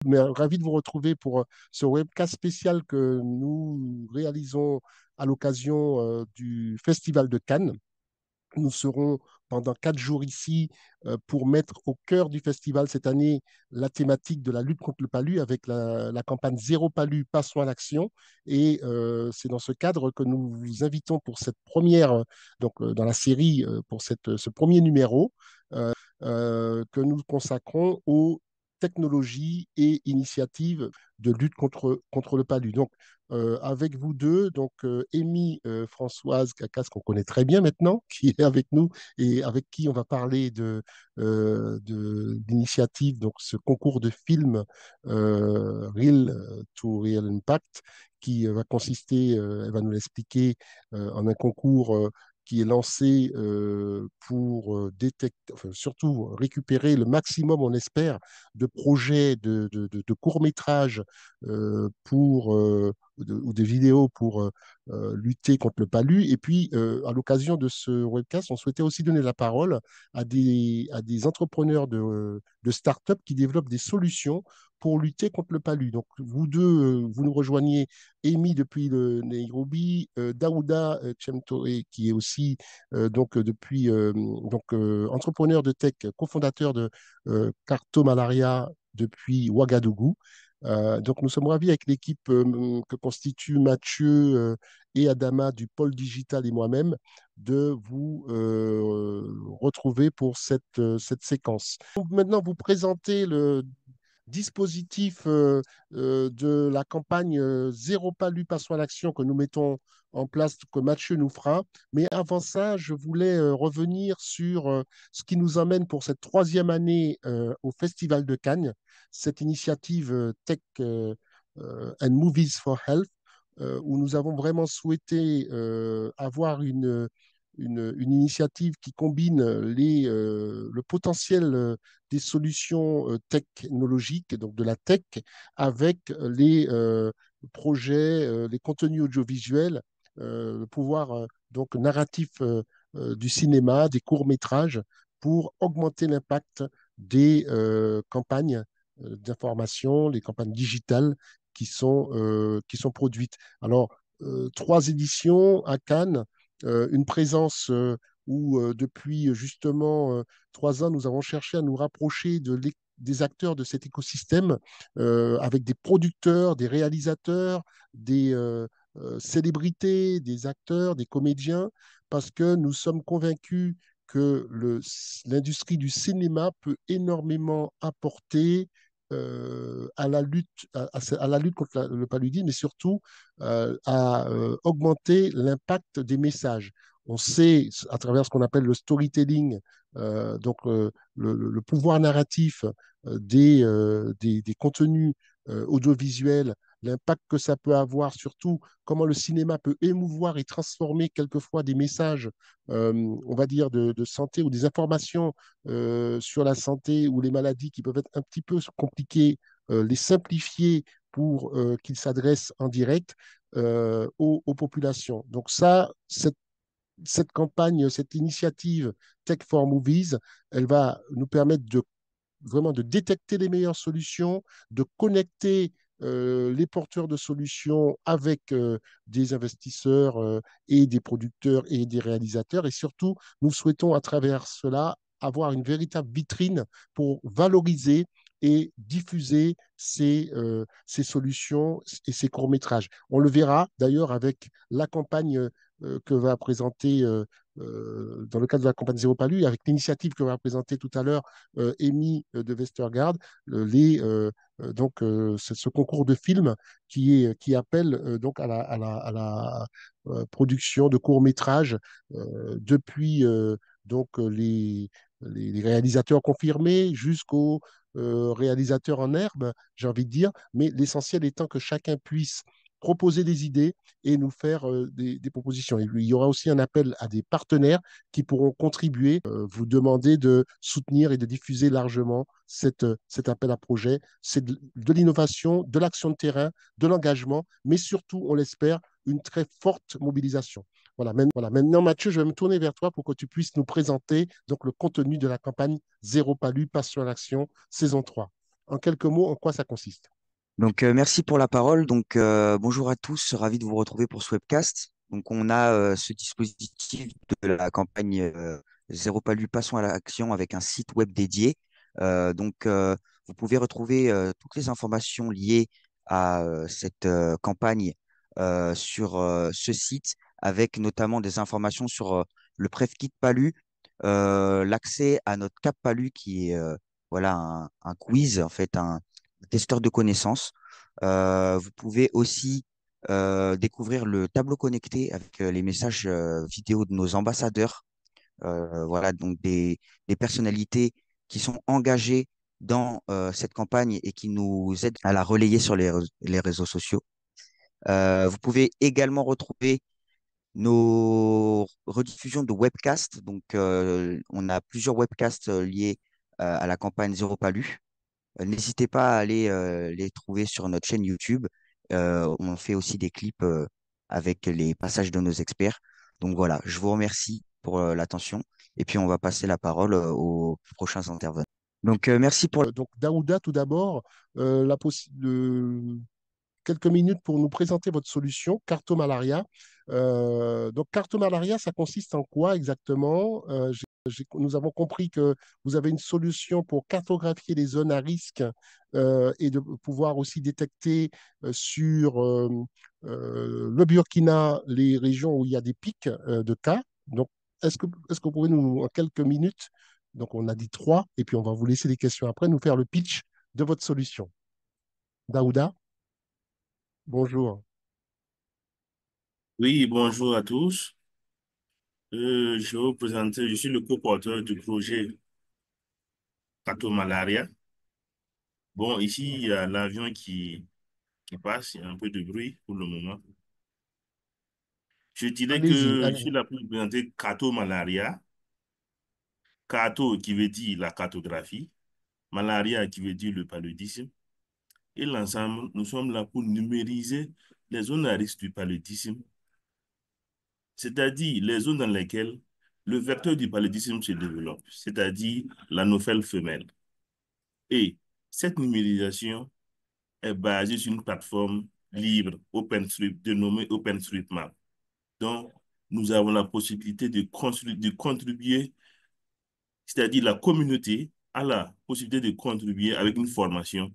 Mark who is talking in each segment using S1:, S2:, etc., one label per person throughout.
S1: Mais ravi de vous retrouver pour ce webcast spécial que nous réalisons à l'occasion du Festival de Cannes. Nous serons pendant 4 jours ici pour mettre au cœur du festival cette année la thématique de la lutte contre le palu avec la campagne Zéro palu, passons à l'action. Et c'est dans ce cadre que nous vous invitons pour cette première, dans la série, pour ce premier numéro que nous consacrons aux technologies et initiatives de lutte contre le palu. Donc, avec vous deux, donc Amy Françoise Cacas, qu'on connaît très bien maintenant, qui est avec nous et avec qui on va parler de l'initiative, donc ce concours de films Real to Real Impact, qui va consister, elle va nous l'expliquer, en un concours qui est lancé pour détecter, enfin, surtout récupérer le maximum, on espère, de projets de courts-métrages ou des vidéos pour lutter contre le palu. Et puis, à l'occasion de ce webcast, on souhaitait aussi donner la parole à des entrepreneurs de start-up qui développent des solutions pour lutter contre le palu. Donc, vous deux, vous nous rejoignez, Amy depuis le Nairobi, Daouda Chemtore, qui est aussi entrepreneur de tech, cofondateur de Carto Malaria depuis Ouagadougou. Donc, nous sommes ravis avec l'équipe que constituent Mathieu et Adama du pôle digital et moi-même de vous retrouver pour cette séquence. Maintenant, vous présentez le dispositif de la campagne Zéro palu, passons à l'action que nous mettons en place, que Mathieu nous fera. Mais avant ça, je voulais revenir sur ce qui nous emmène pour cette troisième année au Festival de Cannes, cette initiative Tech and Movies for Health, où nous avons vraiment souhaité avoir une initiative qui combine le potentiel des solutions technologiques, donc de la tech, avec les projets, les contenus audiovisuels, le pouvoir donc narratif du cinéma, des courts-métrages, pour augmenter l'impact des campagnes d'information, les campagnes digitales qui sont produites. Alors, 3 éditions à Cannes, une présence où depuis justement 3 ans, nous avons cherché à nous rapprocher des acteurs de cet écosystème avec des producteurs, des réalisateurs, des célébrités, des acteurs, des comédiens, parce que nous sommes convaincus que l'industrie du cinéma peut énormément apporter à la lutte contre le paludisme, mais surtout à augmenter l'impact des messages. On sait, à travers ce qu'on appelle le storytelling, le pouvoir narratif des contenus audiovisuels, l'impact que ça peut avoir, surtout comment le cinéma peut émouvoir et transformer quelquefois des messages, on va dire, de santé ou des informations sur la santé ou les maladies qui peuvent être un petit peu compliquées, les simplifier pour qu'ils s'adressent en direct aux populations. Donc ça, cette campagne, cette initiative Tech for Movies, elle va nous permettre de vraiment de détecter les meilleures solutions, de connecter les porteurs de solutions avec des investisseurs et des producteurs et des réalisateurs. Et surtout, nous souhaitons à travers cela avoir une véritable vitrine pour valoriser et diffuser ces solutions et ces courts-métrages. On le verra d'ailleurs avec la campagne que va présenter dans le cadre de la campagne Zéro Palu, avec l'initiative que va présenter tout à l'heure Amy de Westergaard, ce concours de films qui appelle donc à la production de courts-métrages depuis les réalisateurs confirmés jusqu'aux réalisateurs en herbe, j'ai envie de dire, mais l'essentiel étant que chacun puisse proposer des idées et nous faire des propositions. Il y aura aussi un appel à des partenaires qui pourront contribuer, vous demander de soutenir et de diffuser largement cet appel à projet. C'est de l'innovation, de l'action de terrain, de l'engagement, mais surtout, on l'espère, une très forte mobilisation. Voilà. Maintenant, Mathieu, je vais me tourner vers toi pour que tu puisses nous présenter donc, le contenu de la campagne Zéro Palu, Passion à l'action, saison 3. en quelques mots en quoi ça consiste.
S2: Donc, merci pour la parole. Donc, bonjour à tous, ravi de vous retrouver pour ce webcast. Donc, on a ce dispositif de la campagne Zéro Palu, passons à l'action avec un site web dédié. Vous pouvez retrouver toutes les informations liées à cette campagne sur ce site, avec notamment des informations sur le PrevKit Palu, l'accès à notre Cap Palu, qui est voilà un quiz, en fait, un testeur de connaissances. Vous pouvez aussi découvrir le tableau connecté avec les messages vidéo de nos ambassadeurs. Voilà, donc des personnalités qui sont engagées dans cette campagne et qui nous aident à la relayer sur les réseaux sociaux. Vous pouvez également retrouver nos rediffusions de webcasts. Donc, on a plusieurs webcasts liés à la campagne Zéro Palu. N'hésitez pas à aller les trouver sur notre chaîne YouTube. On fait aussi des clips avec les passages de nos experts. Donc voilà, je vous remercie pour l'attention et puis on va passer la parole aux prochains intervenants. Donc merci pour
S1: Donc, Daouda, tout d'abord, quelques minutes pour nous présenter votre solution, Cartomalaria. Donc, Cartomalaria, ça consiste en quoi exactement? Nous avons compris que vous avez une solution pour cartographier les zones à risque et de pouvoir aussi détecter sur le Burkina les régions où il y a des pics de cas. Donc, est-ce que vous pouvez nous, en quelques minutes, donc on a dit trois, et puis on va vous laisser les questions après, nous faire le pitch de votre solution. Daouda, bonjour.
S3: Oui, bonjour à tous. Je vais vous présenter, je suis le co-porteur du projet Kato Malaria. Bon, ici, il y a l'avion qui passe, il y a un peu de bruit pour le moment. Je dirais
S1: Allez-y,
S3: que je
S1: allez.
S3: suis là pour vous présenter Kato Malaria. Kato qui veut dire la cartographie, Malaria qui veut dire le paludisme. Et l'ensemble, nous sommes là pour numériser les zones à risque du paludisme, c'est-à-dire les zones dans lesquelles le vecteur du paludisme se développe, c'est-à-dire la nouvelle femelle. Et cette numérisation est basée sur une plateforme libre, OpenStreet, dénommée OpenStreetMap. Donc, nous avons la possibilité de contribuer, c'est-à-dire la communauté a la possibilité de contribuer avec une formation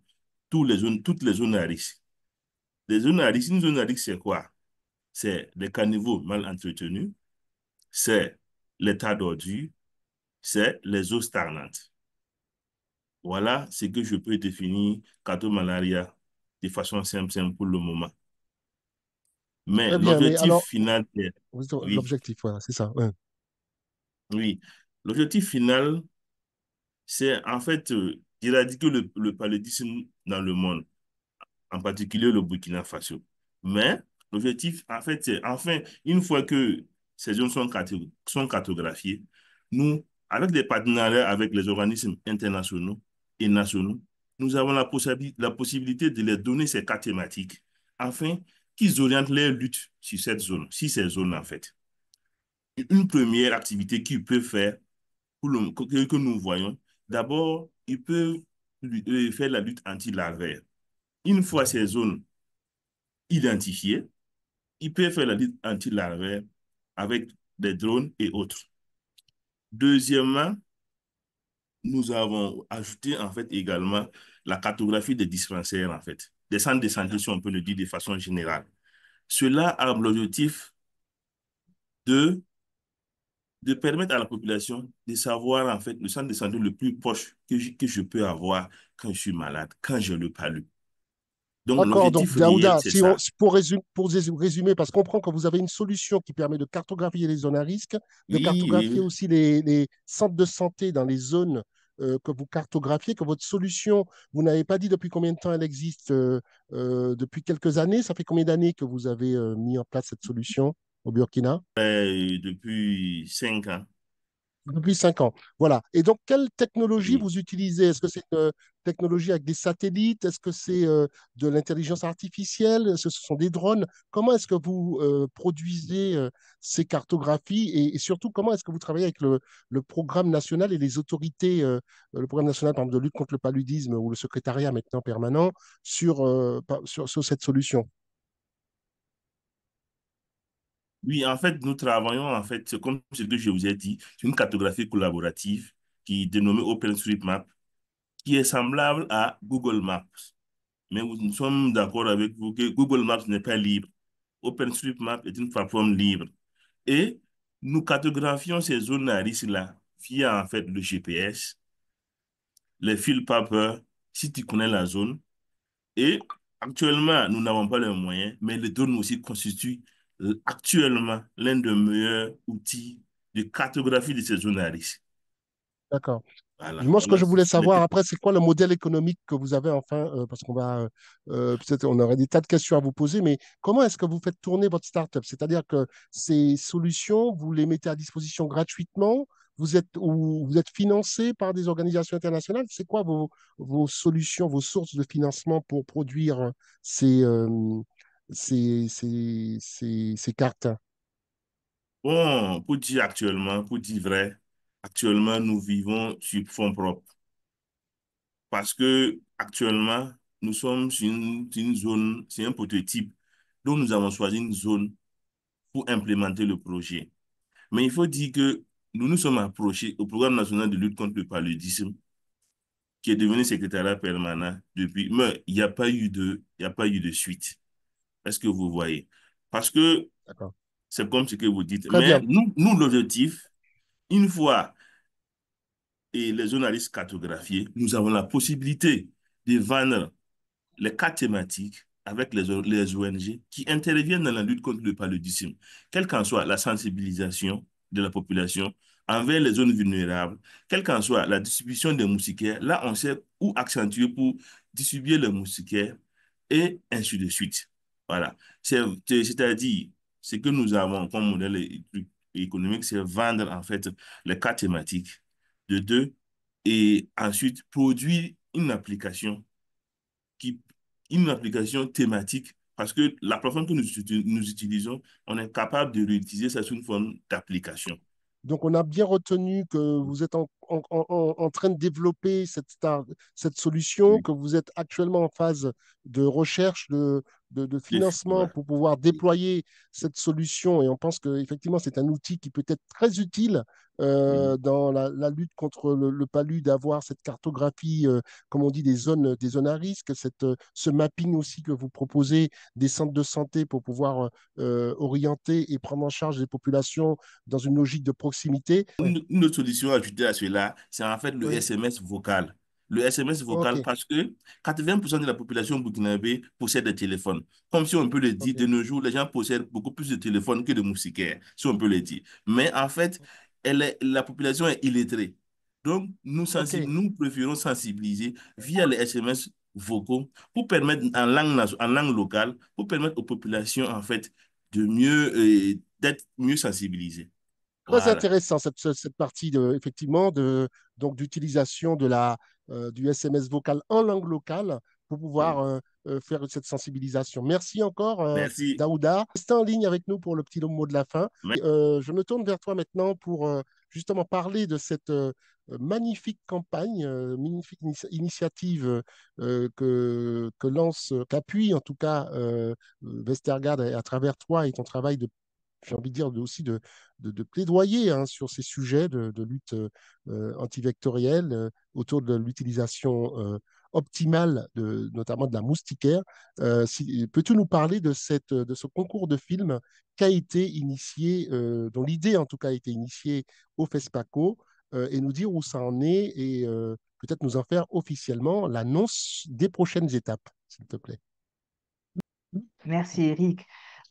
S3: toutes les zones à risque. Les zones à risque, une zone à risque, c'est quoi? C'est les caniveaux mal entretenus, c'est l'état d'ordure, c'est les eaux stagnantes. Voilà ce que je peux définir malaria de façon simple pour le moment. Mais
S1: Très bien, mais
S3: l'objectif
S1: alors,
S3: final, oui,
S1: l'objectif, voilà, c'est ça. Ouais.
S3: oui, l'objectif final, c'est en fait d'éradiquer le paludisme dans le monde, en particulier le Burkina Faso. Mais l'objectif, en fait, c'est enfin, une fois que ces zones sont cartographiées, nous, avec des partenariats avec les organismes internationaux et nationaux, nous avons la possibilité de leur donner ces cas thématiques afin qu'ils orientent leur lutte sur ces zones, en fait. Une première activité qu'ils peuvent faire, que nous voyons, d'abord, ils peuvent faire la lutte anti-larvaire. Une fois ces zones identifiées, ils peuvent faire la lutte anti-larvaire avec des drones et autres. Deuxièmement, nous avons ajouté en fait également la cartographie des dispensaires, en fait, des centres de santé, si on peut le dire de façon générale. Cela a l'objectif de, de permettre à la population de savoir en fait le centre de santé le plus proche que je peux avoir quand je suis malade, quand j'ai le palu. Donc
S1: D'accord, donc
S3: l'objectif réel,
S1: Daouda,
S3: c'est ça.
S1: pour résumer, parce qu'on comprend que vous avez une solution qui permet de cartographier les zones à risque, de
S3: Oui, oui,
S1: cartographier
S3: oui.
S1: aussi les centres de santé dans les zones que vous cartographiez, que votre solution, vous n'avez pas dit depuis combien de temps elle existe, depuis quelques années. Ça fait combien d'années que vous avez mis en place cette solution au Burkina?
S3: Depuis 5 ans.
S1: Depuis 5 ans. Voilà. Et donc, quelle technologie
S3: Oui.
S1: vous utilisez? Est-ce que c'est une technologie avec des satellites? Est-ce que c'est de l'intelligence artificielle? Est-ce que ce sont des drones? Comment est-ce que vous produisez ces cartographies et surtout, comment est-ce que vous travaillez avec le programme national et les autorités, le programme national, par exemple, de lutte contre le paludisme ou le secrétariat maintenant permanent sur cette solution?
S3: Oui, en fait, nous travaillons, en fait, c'est comme ce que je vous ai dit, c'est une cartographie collaborative qui est dénommée OpenStreetMap, qui est semblable à Google Maps. Mais nous sommes d'accord avec vous que Google Maps n'est pas libre. OpenStreetMap est une plateforme libre. Et nous cartographions ces zones à risque-là via, en fait, le GPS, les fils paper, si tu connais la zone. Et actuellement, nous n'avons pas les moyens, mais les drones aussi constituent actuellement l'un des meilleurs outils de cartographie de ces zones à risque.
S1: D'accord.
S3: Voilà,
S1: Moi, ce que
S3: voilà.
S1: je voulais savoir après, c'est quoi le modèle économique que vous avez enfin, parce qu'on va, peut-être, on aurait des tas de questions à vous poser, mais comment est-ce que vous faites tourner votre startup? C'est-à-dire que ces solutions, vous les mettez à disposition gratuitement, ou vous êtes financé par des organisations internationales? C'est quoi vos solutions, vos sources de financement pour produire ces, euh, ces cartes?
S3: Bon, pour dire actuellement, pour dire vrai, actuellement, nous vivons sur fonds propres parce que actuellement, nous sommes sur une zone, c'est un prototype, donc nous avons choisi une zone pour implémenter le projet. Mais il faut dire que nous nous sommes approchés au Programme national de lutte contre le paludisme, qui est devenu secrétariat permanent depuis, mais il y a pas eu de suite. Est-ce que vous voyez? Parce que
S1: D'accord.
S3: c'est comme ce que vous dites.
S1: Très
S3: Mais
S1: bien.
S3: nous l'objectif, une fois les zones à risque cartographiées, nous avons la possibilité de vendre les cas thématiques avec les ONG qui interviennent dans la lutte contre le paludisme, quelle qu'en soit la sensibilisation de la population envers les zones vulnérables, quelle qu'en soit la distribution des moustiquaires, là on sait où accentuer pour distribuer les moustiquaires et ainsi de suite. Voilà. C'est-à-dire, ce que nous avons comme modèle économique, c'est vendre en fait les cas thématiques de deux et ensuite produire une application qui, une application thématique, parce que la plateforme que nous utilisons, on est capable de réutiliser ça sous une forme d'application.
S1: Donc, on a bien retenu que vous êtes en train de développer cette solution,
S3: Oui.
S1: que vous êtes actuellement en phase de recherche, de financement
S3: Ouais.
S1: pour pouvoir déployer cette solution. Et on pense qu'effectivement, c'est un outil qui peut être très utile
S3: Oui.
S1: dans la lutte contre le palu, d'avoir cette cartographie, comme on dit, des zones à risque, ce mapping aussi que vous proposez des centres de santé pour pouvoir orienter et prendre en charge les populations dans une logique de proximité. Ouais,
S3: Une autre solution ajoutée à cela, c'est en fait le
S1: oui,
S3: SMS vocal. Le SMS vocal,
S1: ok,
S3: parce que 80% de la population burkinabé possède des téléphones. Comme si on peut le dire,
S1: ok,
S3: de nos jours, les gens possèdent beaucoup plus de téléphones que de moustiquaires, si on peut le dire. Mais en fait, la population est illettrée. Donc,
S1: ok.
S3: nous préférons sensibiliser via les SMS vocaux pour permettre, en langue locale, pour permettre aux populations, en fait, d'être mieux sensibilisées.
S1: Très
S3: Voilà.
S1: intéressant cette partie effectivement donc d'utilisation du SMS vocal en langue locale pour pouvoir
S3: Oui.
S1: faire cette sensibilisation. Merci encore,
S3: Merci.
S1: Daouda. Restez en ligne avec nous pour le petit mot de la fin. Je me tourne vers toi maintenant pour justement parler de cette magnifique campagne, magnifique initiative qu'appuie en tout cas Vestergaard à travers toi et ton travail j'ai envie de dire, aussi de plaidoyer hein, sur ces sujets de lutte antivectorielle autour de l'utilisation optimale, notamment de la moustiquaire. Peux-tu nous parler de ce concours de films qui a été initié, dont l'idée en tout cas a été initiée au FESPACO, et nous dire où ça en est et peut-être nous en faire officiellement l'annonce des prochaines étapes, s'il te plaît.
S4: Merci Eric.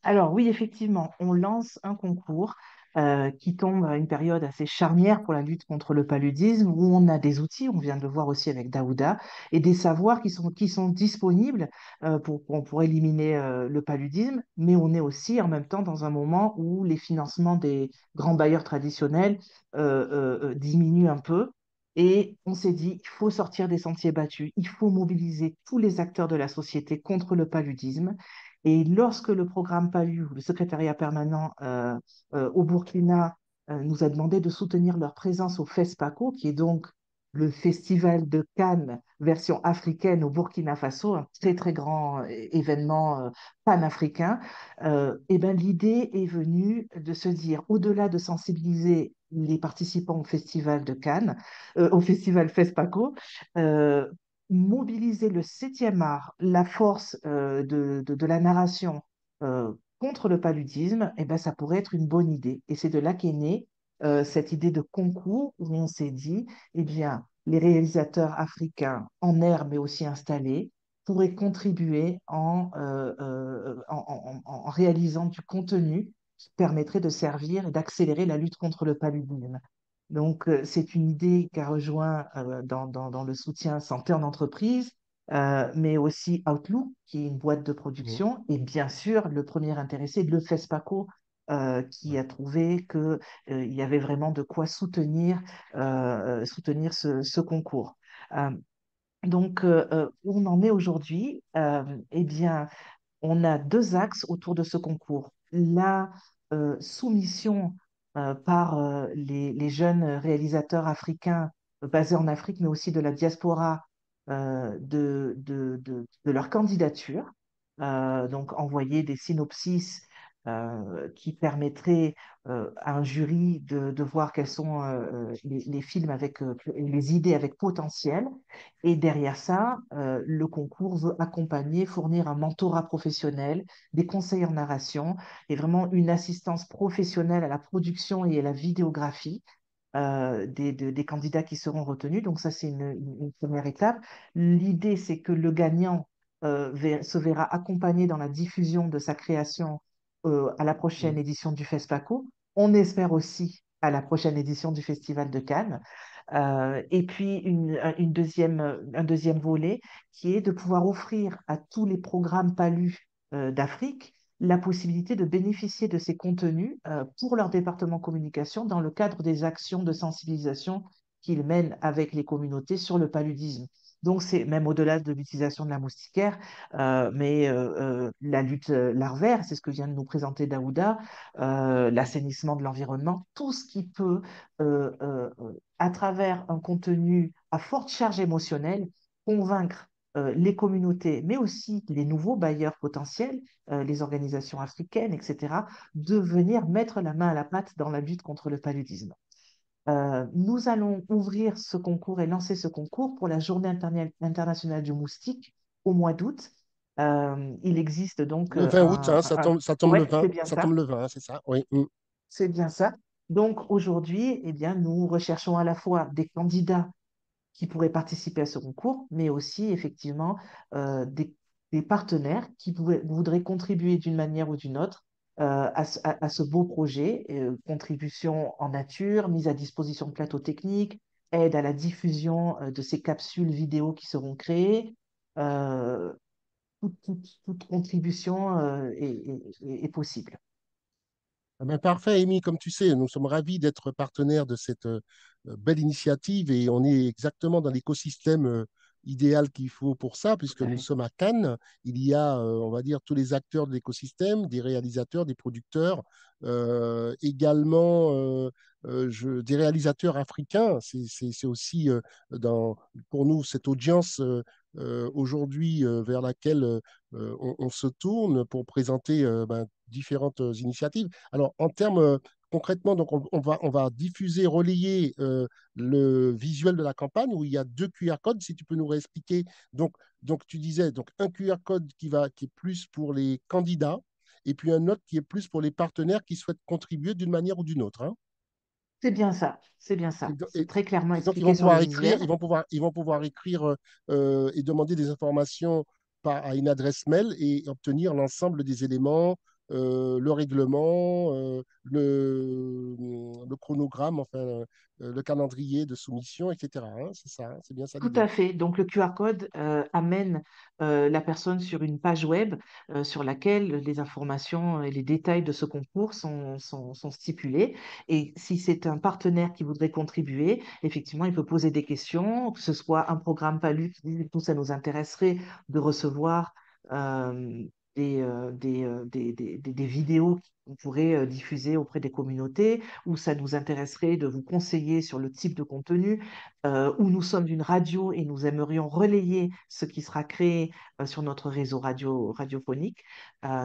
S4: Alors oui, effectivement, on lance un concours qui tombe à une période assez charnière pour la lutte contre le paludisme, où on a des outils, on vient de le voir aussi avec Daouda, et des savoirs qui sont disponibles pour éliminer le paludisme, mais on est aussi en même temps dans un moment où les financements des grands bailleurs traditionnels diminuent un peu. Et on s'est dit, il faut sortir des sentiers battus, il faut mobiliser tous les acteurs de la société contre le paludisme. Et lorsque le programme PALU, le secrétariat permanent au Burkina, nous a demandé de soutenir leur présence au FESPACO, qui est donc le festival de Cannes version africaine au Burkina Faso, un très très grand événement panafricain, et ben, l'idée est venue de se dire, au-delà de sensibiliser les participants au festival de Cannes, au festival FESPACO, euh, mobiliser le septième art, la force de la narration contre le paludisme, eh ben, ça pourrait être une bonne idée. Et c'est de là qu'est née cette idée de concours où on s'est dit, eh bien, les réalisateurs africains en air, mais aussi installés, pourraient contribuer en réalisant du contenu qui permettrait de servir et d'accélérer la lutte contre le paludisme. Donc, c'est une idée qui a rejoint dans le soutien santé en entreprise, mais aussi Outlook, qui est une boîte de
S1: Mhm.
S4: production, et bien sûr, le premier intéressé, le FESPACO, qui
S1: Ouais.
S4: a trouvé qu'il y avait vraiment de quoi soutenir ce concours. Euh, donc, où on en est aujourd'hui, eh bien, on a deux axes autour de ce concours. La soumission par les jeunes réalisateurs africains basés en Afrique, mais aussi de la diaspora de leur candidature. Donc, envoyer des synopsis qui permettraient à un jury de voir quels sont les films avec les idées avec potentiel. Et derrière ça, le concours veut accompagner, fournir un mentorat professionnel, des conseils en narration et vraiment une assistance professionnelle à la production et à la vidéographie des candidats qui seront retenus. Donc ça, c'est une première étape. L'idée, c'est que le gagnant se verra accompagné dans la diffusion de sa création à la prochaine
S1: Mhm.
S4: édition du FESPACO. On espère aussi à la prochaine édition du Festival de Cannes. Et puis un deuxième volet qui est de pouvoir offrir à tous les programmes PALU d'Afrique la possibilité de bénéficier de ces contenus pour leur département communication dans le cadre des actions de sensibilisation qu'ils mènent avec les communautés sur le paludisme. Donc, c'est même au-delà de l'utilisation de la moustiquaire, mais la lutte larvaire, c'est ce que vient de nous présenter Daouda, l'assainissement de l'environnement, tout ce qui peut à travers un contenu à forte charge émotionnelle, convaincre les communautés, mais aussi les nouveaux bailleurs potentiels, les organisations africaines, etc., de venir mettre la main à la pâte dans la lutte contre le paludisme. Nous allons ouvrir ce concours et lancer ce concours pour la Journée internationale du moustique au mois d'août. Il existe donc
S1: Le 20 août, hein, ça tombe le
S4: Ouais,
S1: 20,
S4: c'est bien
S1: ça
S4: ça.
S1: tombe le 20, hein, c'est ça? Oui. Mm.
S4: C'est bien ça. Donc aujourd'hui, eh bien, nous recherchons à la fois des candidats qui pourraient participer à ce concours, mais aussi effectivement des partenaires qui voudraient contribuer d'une manière ou d'une autre à ce beau projet, contribution en nature, mise à disposition de plateaux techniques, aide à la diffusion de ces capsules vidéo qui seront créées. Euh, toute contribution est possible.
S1: Ah ben, parfait, Amy. Comme tu sais, nous sommes ravis d'être partenaires de cette belle initiative et on est exactement dans l'écosystème idéal qu'il faut pour ça,
S4: Tout
S1: puisque
S4: à
S1: nous
S4: fait.
S1: sommes à Cannes. Il y a, on va dire, tous les acteurs de l'écosystème, des réalisateurs, des producteurs, également des réalisateurs africains. C'est aussi pour nous cette audience aujourd'hui vers laquelle on se tourne pour présenter ben, différentes initiatives. Alors, en termes concrètement, donc on va diffuser, relayer le visuel de la campagne où il y a deux QR codes. Si tu peux nous réexpliquer. Donc tu disais donc un QR code qui est plus pour les candidats et puis un autre qui est plus pour les partenaires qui souhaitent contribuer d'une manière ou d'une autre. Hein.
S4: C'est bien ça, c'est bien
S1: Et,
S4: ça.
S1: do-
S4: C'est très clairement
S1: et donc, ils
S4: expliqué
S1: vont
S4: sur le
S1: pouvoir écrire,
S4: visuel.
S1: ils vont pouvoir écrire et demander des informations à une adresse mail et obtenir l'ensemble des éléments le règlement, le chronogramme, enfin, le calendrier de soumission, etc. Hein, c'est ça, hein, c'est bien ça
S4: Tout
S1: l'idée.
S4: à fait. Donc, le QR code amène la personne sur une page web sur laquelle les informations et les détails de ce concours sont stipulés. Et si c'est un partenaire qui voudrait contribuer, effectivement, il peut poser des questions, que ce soit un programme Palu qui dit, tout ça nous intéresserait de recevoir euh, des vidéos qu'on pourrait diffuser auprès des communautés, ou ça nous intéresserait de vous conseiller sur le type de contenu où nous sommes une radio et nous aimerions relayer ce qui sera créé sur notre réseau radiophonique,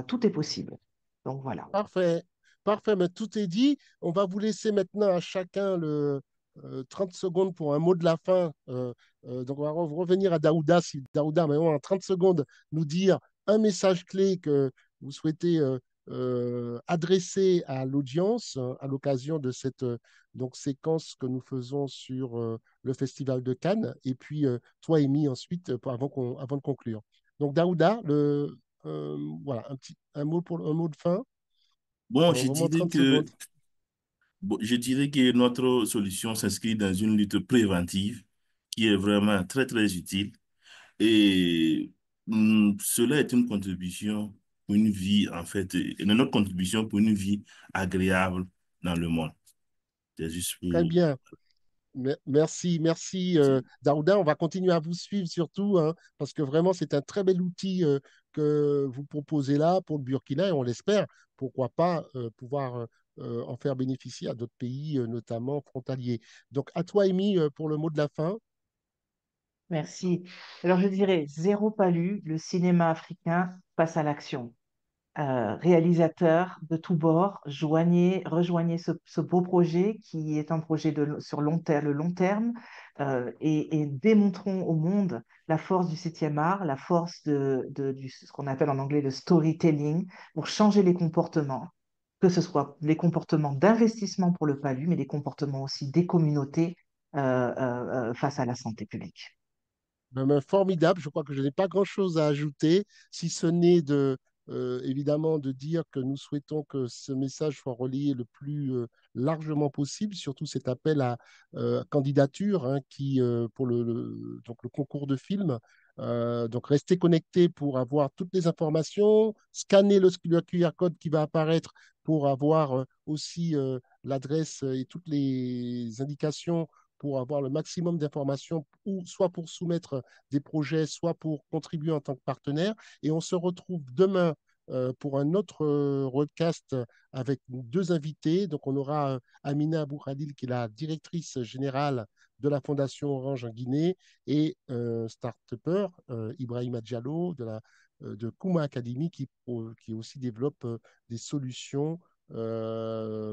S4: tout est possible. Donc voilà.
S1: Parfait, parfait, mais tout est dit. On va vous laisser maintenant à chacun 30 secondes pour un mot de la fin. Donc, on va revenir à Daouda. Si Daouda, mais en 30 secondes, nous dire un message clé que vous souhaitez adresser à l'audience à l'occasion de cette donc, séquence que nous faisons sur le Festival de Cannes. Et puis, toi, Amy, ensuite, avant de conclure. Donc, Daouda, voilà, un mot un mot de fin.
S3: Bon, je
S1: Vraiment
S3: dirais
S1: 30
S3: que,
S1: secondes.
S3: bon, je dirais que notre solution s'inscrit dans une lutte préventive qui est vraiment très, très utile. Et cela est une contribution pour une vie, en fait, et notre contribution pour une vie agréable dans le monde. C'est juste pour
S1: Très bien. Merci, merci
S3: dire.
S1: Daouda. On va continuer à vous suivre surtout, hein, parce que vraiment, c'est un très bel outil que vous proposez là pour le Burkina et on l'espère, pourquoi pas pouvoir en faire bénéficier à d'autres pays, notamment frontaliers. Donc, à toi, Amy, pour le mot de la fin.
S4: Merci. Alors je dirais zéro palu, le cinéma africain passe à l'action. Réalisateurs de tous bords, rejoignez ce beau projet qui est un projet sur le long terme et démontrons au monde la force du 7e art, la force ce qu'on appelle en anglais le storytelling pour changer les comportements, que ce soit les comportements d'investissement pour le palu, mais les comportements aussi des communautés face à la santé publique.
S1: Formidable. Je crois que je n'ai pas grand-chose à ajouter, si ce n'est évidemment de dire que nous souhaitons que ce message soit relayé le plus largement possible, surtout cet appel à candidature hein, pour donc le concours de film. Donc, restez connectés pour avoir toutes les informations, scannez le QR code qui va apparaître pour avoir aussi l'adresse et toutes les indications pour avoir le maximum d'informations, ou soit pour soumettre des projets, soit pour contribuer en tant que partenaire. Et on se retrouve demain pour un autre podcast avec deux invités. Donc, on aura Amina Abou Khalil, qui est la directrice générale de la Fondation Orange en Guinée, et start-upper Ibrahima Diallo de Kuma Academy, qui aussi développe des solutions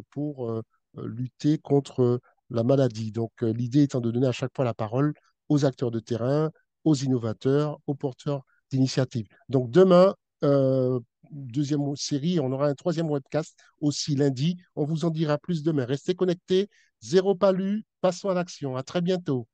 S1: pour lutter contre la maladie. Donc, l'idée étant de donner à chaque fois la parole aux acteurs de terrain, aux innovateurs, aux porteurs d'initiatives. Donc, demain, deuxième série, on aura un troisième webcast aussi lundi. On vous en dira plus demain. Restez connectés. Zéro palu, passons à l'action. À très bientôt.